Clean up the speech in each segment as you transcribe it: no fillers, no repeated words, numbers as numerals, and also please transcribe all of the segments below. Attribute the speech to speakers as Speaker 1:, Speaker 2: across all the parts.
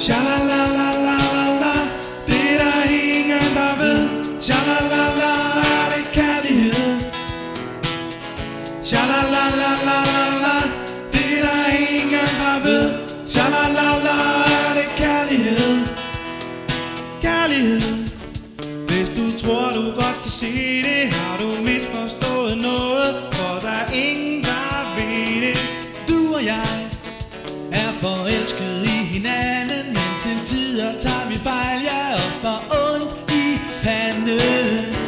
Speaker 1: Sha-la-la-la-la-la-la, det er der ingen, der ved. Sha-la-la-la, er det kærlighed. Sha-la-la-la-la-la-la, det er der ingen, der ved. Sha-la-la-la, er det kærlighed. Kærlighed. Hvis du tror, du godt kan se det, har du misforstået noget, for der er ingen, der ved det. Du og jeg er forelsket i hinanden, men til tider tager vi fejl, ja, og får ondt i panden.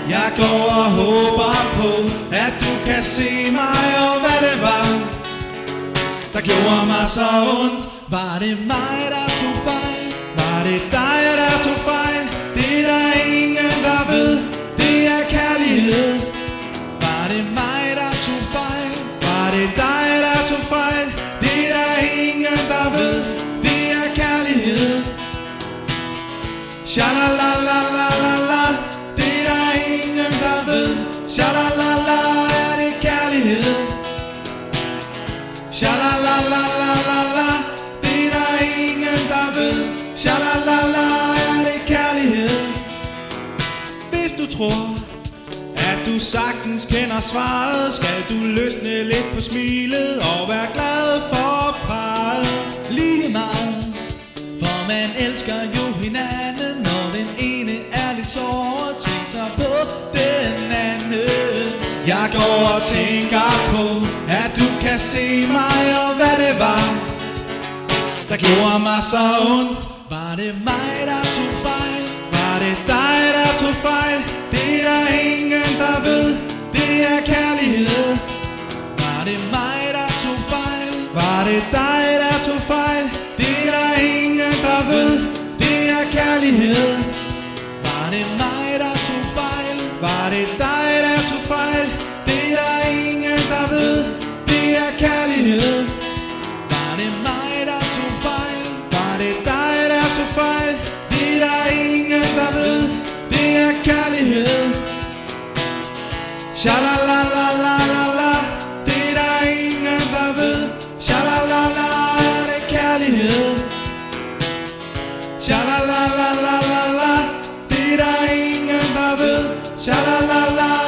Speaker 1: Jeg går og håber på, at du kan se mig, og hvad det var, der gjorde mig så ondt. Var det mig, der tog fejl? Var det dig, der tog fejl? Det er der ingen, der ved. Det er kærlighed. Var det mig, der tog fejl? Var det dig, der tog fejl? Det er der ingen, der ved. Det er kærlighed. Sha-la-la-la-la-la-la, det er der ingen, der ved. Sha-la-la-la, er det kærlighed. Sha-la-la-la-la-la-la, det er der ingen, der ved. Sha-la-la-la, er det kærlighed. Hvis du tror, at du sagtens kender svaret, skal du løsne lidt på smilet og være glad for parret. Lige meget, for man elsker jo hinanden, når den ene er lidt såret, tænk sig på den anden. Jeg går og tænker på, at du kan se mig, og hvad det var, der gjorde mig så ondt. Var det mig, der tog fejl? Var det dig, der tog fejl? Det er der ingen, der ved. Det er kærlighed. Var det mig, der tog fejl? Var det dig, der tog fejl? Det er der ingen, der ved. Det er kærlighed. Var det mig, der tog fejl? Var det dig, der tog fejl? Det er der ingen, der ved. Det er kærlighed. Var det mig, der tog fejl? Var det dig, der tog fejl? Det er der ingen, der ved. Det er kærlighed. Sha-la-la-la-la-la-la, det er der ingen, der ved. Sha-la-la-la, er det kærlighed. Sha-la-la-la-la-la-la, det er der ingen, der ved. Sha-la-la-la.